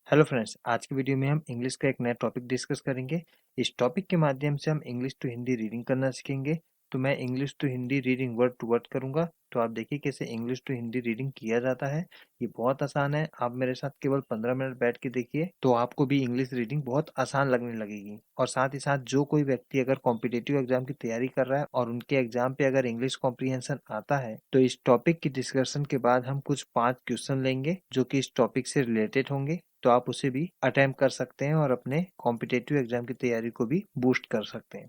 Hello friends, आज की video में हम इंग्लिश का एक नया टॉपिक डिस्कस करेंगे। इस टॉपिक के माध्यम से हम इंग्लिश टू हिंदी रीडिंग करना सीखेंगे। तो मैं English to Hindi reading word to word करूंगा। तो आप देखिए कैसे इंग्लिश टू हिंदी रीडिंग किया जाता है। ये बहुत आसान है। आप मेरे साथ केवल 15 मिनट बैठ के देखिए तो आपको भी इंग्लिश रीडिंग बहुत आसान लगने लगेगी। और साथ ही साथ जो कोई व्यक्ति अगर कॉम्पिटिटिव एग्जाम की तैयारी कर रहा है और उनके एग्जाम पे अगर इंग्लिश कॉम्प्रिहेंशन आता है तो इस टॉपिक की डिस्कशन के बाद हम कुछ 5 क्वेश्चन लेंगे जो कि इस टॉपिक से रिलेटेड होंगे। तो आप उसे भी अटेम्प्ट कर सकते हैं और अपने कॉम्पिटिटिव एग्जाम की तैयारी को भी बूस्ट कर सकते हैं।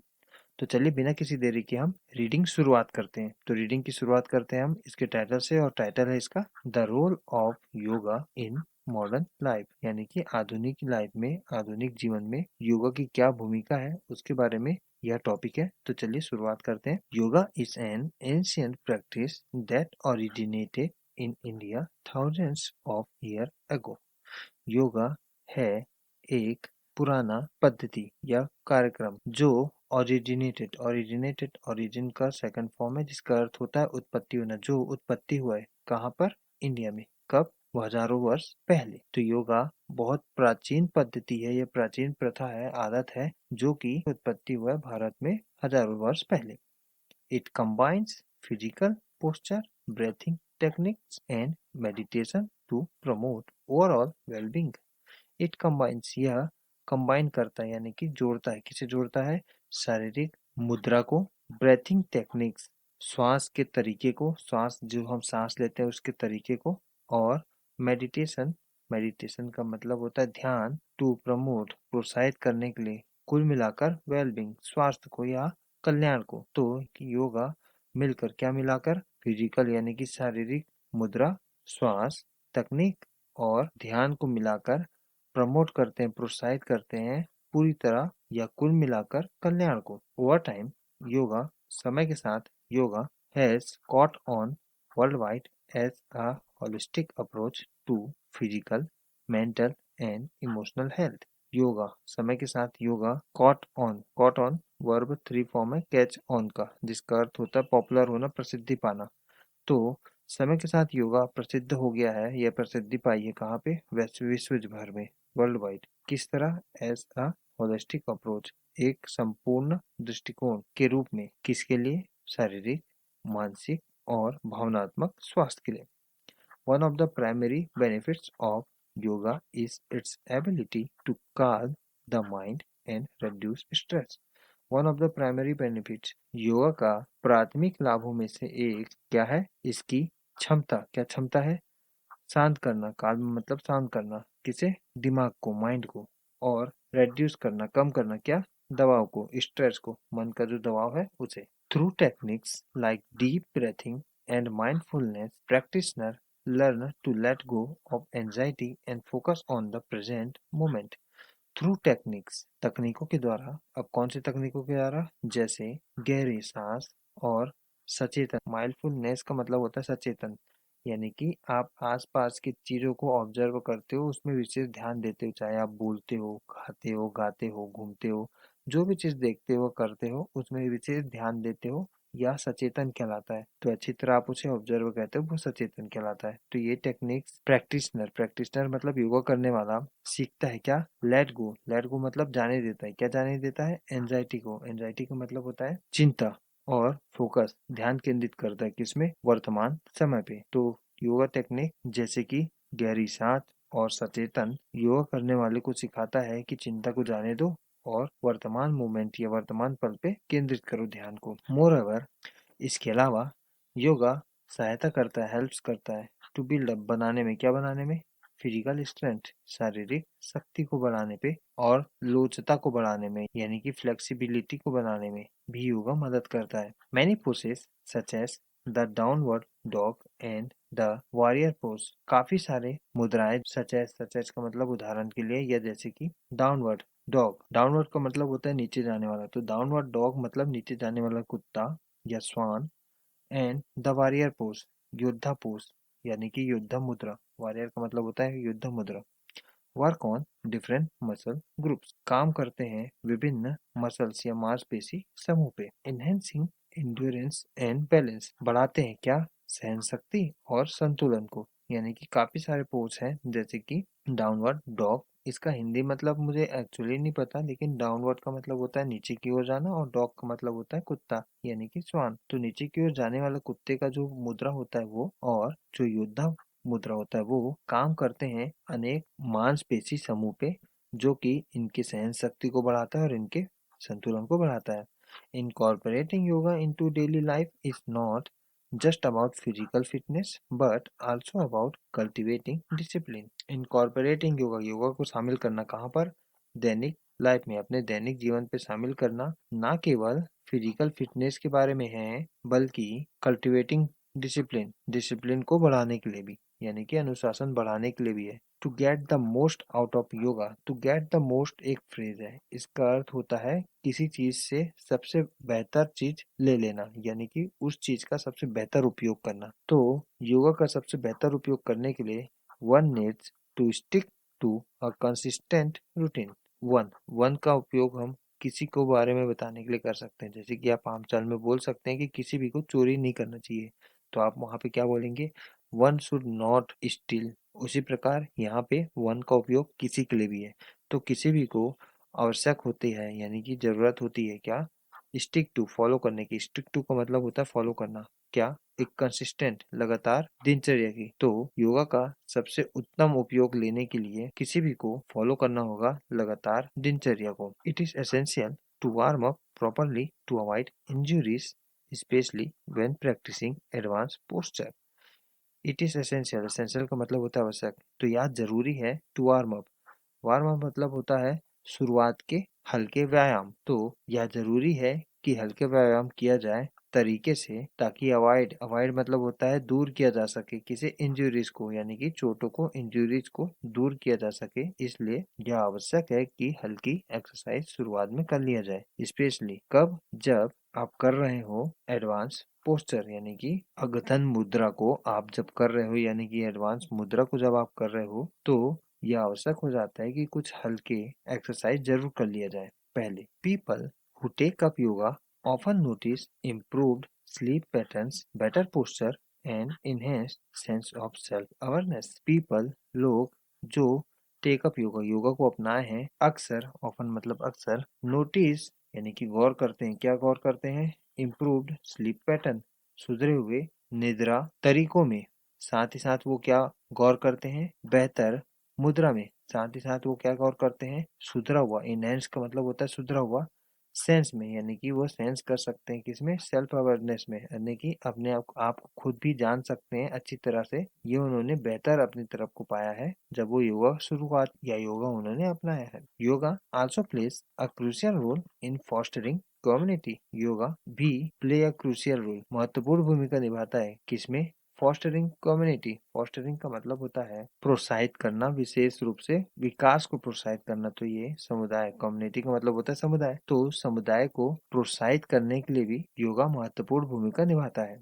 तो चलिए बिना किसी देरी के हम रीडिंग शुरुआत करते हैं। तो रीडिंग की शुरुआत करते हैं हम इसके टाइटल से, और टाइटल है इसका the role of yoga in modern life, यानी कि आधुनिक लाइफ में, आधुनिक जीवन में योगा की क्या भूमिका है उसके बारे में यह टॉपिक है। तो चलिए शुरुआत करते हैं। Yoga is an ancient practice that originated in India thousands of year ago. Yoga है एक पुराना पद्धति या कार्यक्रम जो ओरिजिनेटेड ओरिजिन का सेकंड फॉर्म है जिसका अर्थ होता है उत्पत्ति होना, जो उत्पत्ति हुआ है कहाँ पर, इंडिया में। कब? वो हजारों वर्ष पहले। तो योगा बहुत प्राचीन पद्धति है, यह प्राचीन प्रथा है, आदत है जो कि उत्पत्ति हुआ है भारत में हजारों वर्ष पहले। It combines physical posture, breathing techniques, and meditation to promote overall well-being. It combines, यह combine करता है यानी कि जोड़ता है। किसे जोड़ता है? शारीरिक मुद्रा को, ब्रेथिंग टेक्निक्स श्वास के तरीके को, श्वास जो हम सांस लेते हैं उसके तरीके को, और मेडिटेशन, मेडिटेशन का मतलब होता है ध्यान, टू प्रमोट प्रोत्साहित करने के लिए, कुल मिलाकर वेलबींग स्वास्थ्य को या कल्याण को। तो योगा मिलकर क्या मिलाकर? फिजिकल यानी कि शारीरिक मुद्रा, श्वास, तकनीक और ध्यान को मिलाकर प्रमोट करते हैं, प्रोत्साहित करते हैं पूरी तरह या कुल मिलाकर कल्याण को। ओवर टाइम योगा, समय के साथ yoga has caught on world wide as a holistic approach to physical, mental and emotional health. Yoga, समय के साथ yoga caught on verb three form है कैच ऑन का, जिसका अर्थ होता है पॉपुलर होना, प्रसिद्धि पाना। तो समय के साथ योगा प्रसिद्ध हो गया है, यह प्रसिद्धि पाई है कहाँ पे? विश्व भर में, वर्ल्ड वाइड। किस तरह? एज अ होलिस्टिक अप्रोच, एक संपूर्ण दृष्टिकोण के रूप में। किसके लिए? शारीरिक, मानसिक और भावनात्मक स्वास्थ्य के लिए। One of the primary benefits of yoga is its ability to calm the mind and reduce stress. One of the primary benefits, yoga का प्राथमिक लाभों में से एक क्या है? इसकी क्षमता। क्या क्षमता है? शांत करना, काल्म मतलब शांत करना, किसे? दिमाग को, माइंड को, और रेड्यूस करना, कम करना, क्या? दबाव को, स्ट्रेस को, मन का जो दबाव है उसे। Through techniques like deep breathing and mindfulness, practitioner learn to let go of anxiety and focus on the present moment. Through techniques, तकनीकों के द्वारा। अब कौन सी तकनीकों के द्वारा? जैसे गहरी सांस और सचेतन। माइंडफुलनेस का मतलब होता है सचेतन, यानी कि आप आसपास की चीजों को ऑब्जर्व करते हो, उसमें विशेष ध्यान देते हो, चाहे आप बोलते हो, खाते हो, गाते हो, घूमते हो, जो भी चीज देखते हो करते हो उसमें विशेष ध्यान देते हो, या सचेतन कहलाता है। तो अच्छी तरह आप उसे ऑब्जर्व करते हो, वो सचेतन कहलाता है। तो ये टेक्निक्स प्रैक्टिशनर, प्रैक्टिशनर मतलब योगा करने वाला, सीखता है क्या? लेट गो, लेट गो मतलब जाने देता है। क्या जाने देता है? एंजाइटी को। एंजाइटी का मतलब होता है चिंता। और फोकस, ध्यान केंद्रित करता है किसमें? वर्तमान समय पे। तो योगा टेक्निक जैसे कि गहरी सांस और सचेतन योगा करने वाले को सिखाता है कि चिंता को जाने दो और वर्तमान मोमेंट या वर्तमान पल पे केंद्रित करो ध्यान को। मोर ओवर, इसके अलावा योगा सहायता करता है, हेल्प्स करता है टू बिल्ड अप, बनाने में। क्या बनाने में? फिजिकल स्ट्रेंथ, शारीरिक शक्ति को बढ़ाने पे, और लोचता को बढ़ाने में, यानी कि फ्लेक्सिबिलिटी को बढ़ाने में भी योगा मदद करता है। Many poses such as the downward dog and the warrior pose, काफी सारे मुद्राएं, सच एज का मतलब उदाहरण के लिए, या जैसे कि डाउनवर्ड डॉग, डाउनवर्ड का मतलब होता है नीचे जाने वाला, तो डाउनवर्ड डॉग मतलब नीचे जाने वाला कुत्ता या स्वान, एंड द वॉरियर पोज, योद्धा पोज, यानी कि युद्ध मुद्रा। वॉरियर का मतलब होता है युद्ध मुद्रा। Work on different muscle groups, काम करते हैं विभिन्न मसल्स या मांसपेशी समूह पे। इनहेंसिंग एंड्योरेंस एंड बैलेंस, बढ़ाते हैं क्या? सहन शक्ति और संतुलन को। यानी कि काफी सारे पोज हैं, जैसे कि डाउनवर्ड डॉग। इसका हिंदी मतलब मुझे एक्चुअली नहीं पता, लेकिन डाउनवर्ड का मतलब होता है नीचे की ओर जाना और डॉग का मतलब होता है कुत्ता, यानी कि श्वान। तो नीचे की ओर जाने वाले कुत्ते का जो मुद्रा होता है वो, और जो योद्धा मुद्रा होता है वो काम करते हैं अनेक मांसपेशी समूह पे, जो कि इनकी सहन शक्ति को बढ़ाता है और इनके संतुलन को बढ़ाता है। Incorporating yoga into daily life is not just about physical fitness but also about cultivating discipline. Incorporating yoga, yoga को शामिल करना कहाँ पर? दैनिक लाइफ में, अपने दैनिक जीवन पे शामिल करना, ना केवल फिजिकल फिटनेस के बारे में है बल्कि कल्टिवेटिंग डिसिप्लिन, डिसिप्लिन को बढ़ाने के लिए भी, यानी कि अनुशासन बढ़ाने के लिए भी है। To get the most out of yoga, to get the most एक फ्रेज है, इसका अर्थ होता है किसी चीज से सबसे बेहतर चीज ले लेना, यानी कि उस चीज का सबसे बेहतर उपयोग करना। तो योगा का सबसे बेहतर उपयोग करने के लिए one needs to stick to a consistent routine. One one का उपयोग हम किसी को बारे में बताने के लिए कर सकते हैं, जैसे कि आप आमचाल में बोल सकते हैं कि किसी भी को चोरी नहीं करना चाहिए, तो आप वहां पे क्या बोलेंगे? One should not steel. उसी प्रकार यहाँ पे वन का उपयोग किसी के लिए भी है, तो किसी भी को आवश्यक होती है, यानी कि जरूरत होती है क्या? स्टिक टू, फॉलो करने की। स्टिक टू का मतलब होता है फॉलो करना, क्या? एक कंसिस्टेंट, लगातार दिनचर्या की। तो योगा का सबसे उत्तम उपयोग लेने के लिए किसी भी को फॉलो करना होगा लगातार दिनचर्या को। It is essential to warm up properly to avoid injuries, specially when practising advance posture. It is essential, essential का मतलब होता है आवश्यक, तो यह जरूरी है to warm up. Warm up मतलब होता है शुरुआत के हल्के व्यायाम, तो यह जरूरी है कि हल्के व्यायाम किया जाए तरीके से, ताकि अवॉइड, अवॉइड मतलब होता है दूर किया जा सके किसी इंजुरीज को, यानी कि चोटों को, इंजुरीज को दूर किया जा सके। इसलिए यह आवश्यक है कि हल्की एक्सरसाइज शुरुआत में कर लिया जाए। स्पेशली कब? जब आप कर रहे हो एडवांस पोस्चर, यानी कि अगथन मुद्रा को आप जब कर रहे हो, यानी कि एडवांस मुद्रा को जब आप कर रहे हो, तो यह आवश्यक हो जाता है कि कुछ हल्के एक्सरसाइज जरूर कर लिया जाए पहले। People who take up yoga often notice improved sleep patterns, better posture and enhanced sense of self awareness. People, लोग, जो टेक अप योगा, योगा को अपनाए हैं, अक्सर, ऑफन मतलब अक्सर, नोटिस यानी कि गौर करते हैं, क्या गौर करते हैं? इम्प्रूव्ड स्लीप पैटर्न, सुधरे हुए निद्रा तरीकों में। साथ ही साथ वो क्या गौर करते हैं? बेहतर मुद्रा में। साथ ही साथ वो क्या गौर करते हैं? सुधरा हुआ, इनहेंस का मतलब होता है सुधरा हुआ, सेंस में, यानी कि वो सेंस कर सकते हैं किसमें? सेल्फ अवेयरनेस में, यानी कि अपने आप को खुद भी जान सकते हैं अच्छी तरह से। ये उन्होंने बेहतर अपनी तरफ को पाया है जब वो योगा शुरुआत या योगा उन्होंने अपनाया है। Yoga also plays a crucial role in fostering community. Yoga भी प्ले अ क्रूशियल रोल, महत्वपूर्ण भूमिका निभाता है किसमें? Fostering community. फॉस्टरिंग का मतलब होता है प्रोत्साहित करना, विशेष रूप से विकास को प्रोत्साहित करना, तो ये समुदाय, कम्युनिटी का मतलब होता है समुदाय, तो समुदाय को प्रोत्साहित करने के लिए भी योगा महत्वपूर्ण भूमिका निभाता है।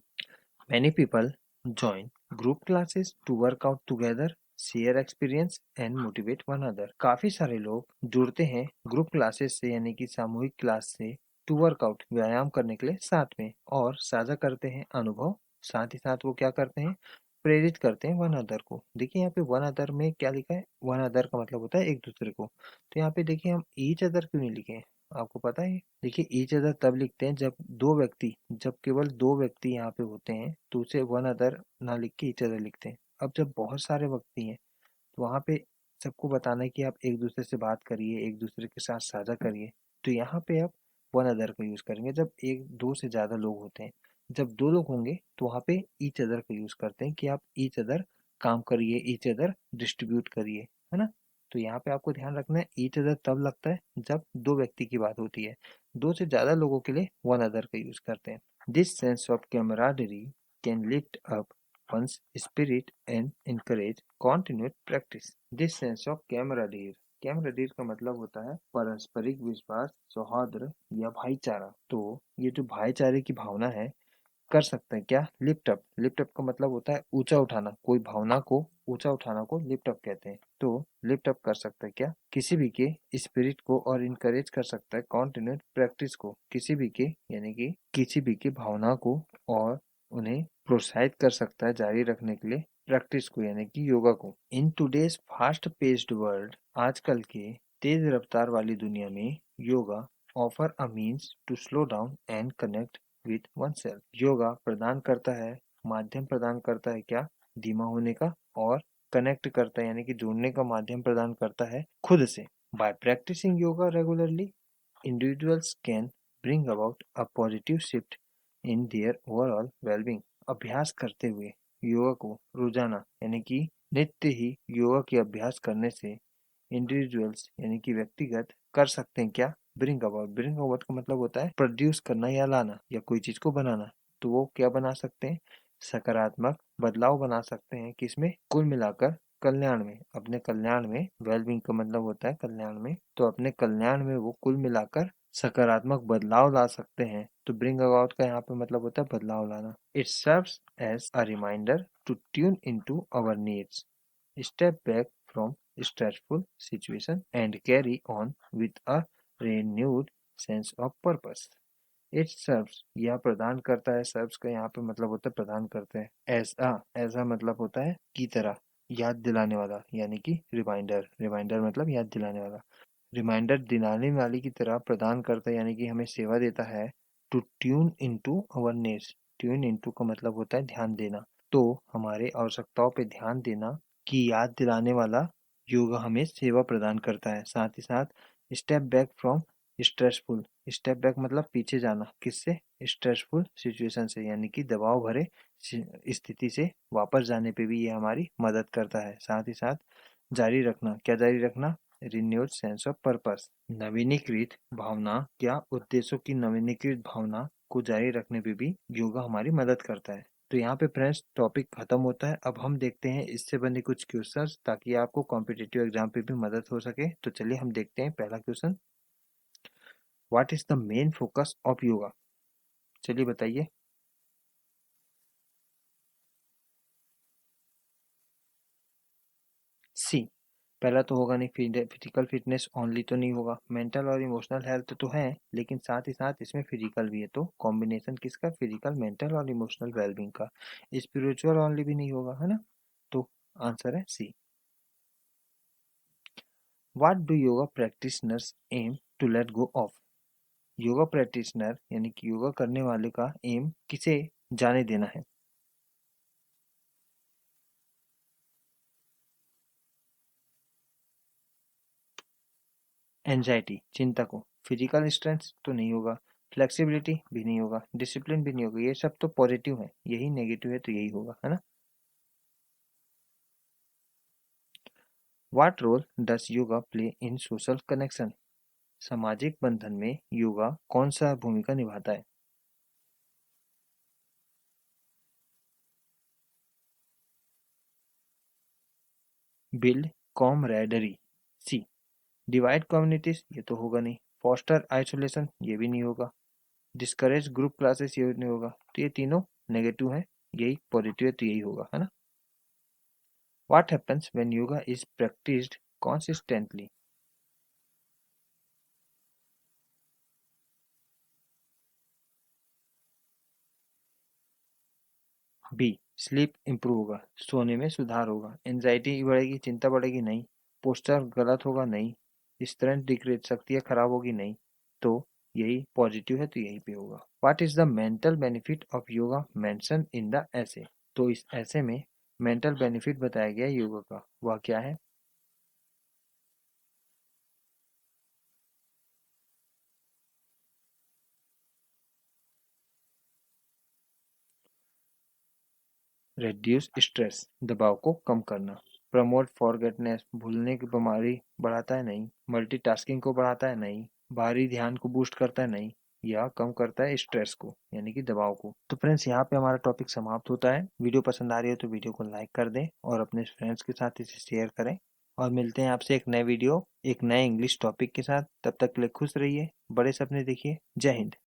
Many people join group classes to work out together, share experience and motivate one other. काफी सारे लोग जुड़ते हैं ग्रुप क्लासेस से, यानी कि सामूहिक क्लास से, टू वर्कआउट व्यायाम करने के लिए साथ में, और साझा करते हैं अनुभव। साथ ही साथ वो क्या करते हैं? प्रेरित करते हैं वन अदर को। देखिए यहाँ पे वन अदर में क्या लिखा है? वन अदर का मतलब होता है एक दूसरे को, तो यहाँ पे देखिए हम ईच अदर क्यों नहीं लिखे हैं? आपको पता है? देखिए ईच अदर तब लिखते हैं जब दो व्यक्ति, जब केवल दो व्यक्ति यहाँ पे होते हैं तो उसे वन अदर ना लिख के ईच अदर लिखते हैं। अब जब बहुत सारे व्यक्ति हैं तो वहाँ पे सबको बताना है कि आप एक दूसरे से बात करिए, एक दूसरे के साथ साझा करिए, तो यहाँ पे आप वन अदर का यूज करेंगे। जब एक दो से ज्यादा लोग होते हैं, जब दो लोग होंगे तो वहाँ पे ईच अदर का यूज करते हैं कि आप ईच अदर काम करिए, ईच अदर डिस्ट्रीब्यूट करिए, है ना? तो यहाँ पे आपको ध्यान रखना है ईच अदर तब लगता है जब दो व्यक्ति की बात होती है। दो से ज्यादा लोगों के लिए वन अदर का यूज करते हैं। This sense of camaraderie can lift up one's spirit and encourage continued practice. This sense of camaraderie, कैमराडीर का मतलब होता है पारस्परिक विश्वास, सौहार्द या भाईचारा। तो ये जो भाईचारे की भावना है, कर सकते हैं क्या? लिफ्ट अप, लिफ्ट अप का मतलब होता है ऊंचा उठाना, कोई भावना को ऊंचा उठाना को लिफ्ट अप कहते हैं। तो लिफ्ट अप कर सकता है क्या? किसी भी के स्पिरिट को, और इनकरेज कर सकता है कॉन्टिन्यूड प्रैक्टिस को, किसी भी के, यानी कि किसी भी की भावना को, और उन्हें प्रोत्साहित कर सकता है जारी रखने के लिए प्रैक्टिस को यानी कि योगा को। In today's fast paced world, आजकल के तेज रफ्तार वाली दुनिया में yoga offer a means to slow down and connect with oneself. योगा प्रदान करता है, माध्यम प्रदान करता है क्या, धीमा होने का, और कनेक्ट करता है यानी कि जोड़ने का माध्यम प्रदान करता है खुद से। By practising yoga regularly, individuals can bring about a positive shift in their overall well-being। अभ्यास करते हुए योगा को रोजाना यानी कि नित्य ही योगा के अभ्यास करने से इंडिविजुअल्स यानी कि व्यक्तिगत कर सकते हैं क्या, ब्रिंग अबाउट का मतलब होता है प्रोड्यूस करना या लाना या कोई चीज को बनाना। तो वो क्या बना सकते हैं, सकारात्मक बदलाव बना सकते हैं। किसमें, कुल मिलाकर कल्याण में, अपने कल्याण में। वेलबींग का मतलब होता है कल्याण में, तो अपने कल्याण में वो कुल मिलाकर सकारात्मक बदलाव ला सकते हैं। तो ब्रिंग अबाउट का यहाँ पे मतलब होता है बदलाव लाना। It serves as a reminder to tune into our needs, step back from stressful situation and carry on with a renewed sense of purpose। It serves, यह प्रदान करता है, सर्व्स का यहाँ पे मतलब होता है प्रदान करते हैं। एज मतलब होता है की तरह, याद दिलाने वाला यानी कि रिमाइंडर मतलब याद दिलाने वाला। रिमाइंडर दिलाने वाली की तरह प्रदान करता है यानी कि हमें सेवा देता है। To tune into awareness, tune into का मतलब होता है ध्यान देना, तो हमारे आवश्यकताओं पे ध्यान देना की याद दिलाने वाला योगा हमें सेवा प्रदान करता है। साथ ही साथ step back from stressful, step back मतलब पीछे जाना, किससे, स्ट्रेसफुल सिचुएशन से यानी कि दबाव भरे स्थिति से वापस जाने पे भी ये हमारी मदद करता है। साथ ही साथ जारी रखना, क्या जारी रखना, रिन्यूड सेंस ऑफ पर्पस, नवीनीकृत भावना, क्या, उद्देश्यों की नवीनीकृत भावना को जारी रखने पे भी योगा हमारी मदद करता है। तो यहाँ पे फ्रेंड्स टॉपिक खत्म होता है। अब हम देखते हैं इससे बने कुछ क्वेश्चंस ताकि आपको कॉम्पिटिटिव एग्जाम पे भी मदद हो सके। तो चलिए हम देखते हैं पहला question, what is the main focus of yoga. चलिए बताइए। सी, पहला तो होगा नहीं, फिजिकल फिटनेस ओनली तो नहीं होगा, मेंटल और इमोशनल हेल्थ तो है, लेकिन साथ ही साथ इसमें फिजिकल भी है, तो कॉम्बिनेशन किसका, फिजिकल मेंटल और इमोशनल वेलबींग का। स्पिरिचुअल ओनली भी नहीं होगा, है ना। तो आंसर है C. What do yoga practitioners aim to let go of. Yoga practitioner यानी कि योगा करने वाले का एम किसे जाने देना है। एंजाइटी, चिंता को। फिजिकल स्ट्रेंथ तो नहीं होगा, फ्लेक्सिबिलिटी भी नहीं होगा, डिसिप्लिन भी नहीं होगा, ये सब तो पॉजिटिव है, यही नेगेटिव है, तो यही होगा, है ना। What role does yoga play in social connection. सामाजिक बंधन में योगा कौन सा भूमिका निभाता है। Build camaraderie, C. Divide communities, ये तो होगा नहीं। फॉस्टर आइसोलेशन, ये भी नहीं होगा। डिस्करेज ग्रुप क्लासेस, ये नहीं होगा। तो ये तीनों नेगेटिव है, यही पॉजिटिव है, तो यही होगा, है ना। What happens when yoga is practised consistently। B, sleep improve होगा, सोने में सुधार होगा। एंजाइटी बढ़ेगी, चिंता बढ़ेगी, नहीं। पोस्चर गलत होगा, नहीं। स्ट्रेंथ डिक्रीज, शक्तियाँ खराब होगी, नहीं। तो यही पॉजिटिव है, तो यही पे होगा। What is the mental benefit of yoga mention in the ऐसे। तो इस ऐसे में मेंटल बेनिफिट बताया गया है योगा का, वह क्या है। रिड्यूस स्ट्रेस, दबाव को कम करना। प्रमोट फॉरगेटनेस, भूलने की बीमारी बढ़ाता है, नहीं। मल्टीटास्किंग को बढ़ाता है, नहीं। बाहरी ध्यान को बूस्ट करता है, नहीं। या कम करता है स्ट्रेस को यानी कि दबाव को। तो फ्रेंड्स यहाँ पे हमारा टॉपिक समाप्त होता है। वीडियो पसंद आ रही हो तो वीडियो को लाइक कर दें और अपने फ्रेंड्स के साथ इसे शेयर करें। और मिलते हैं आपसे एक नए वीडियो, एक नए इंग्लिश टॉपिक के साथ। तब तक के लिए खुश रहिए, बड़े सपने देखिए। जय हिंद।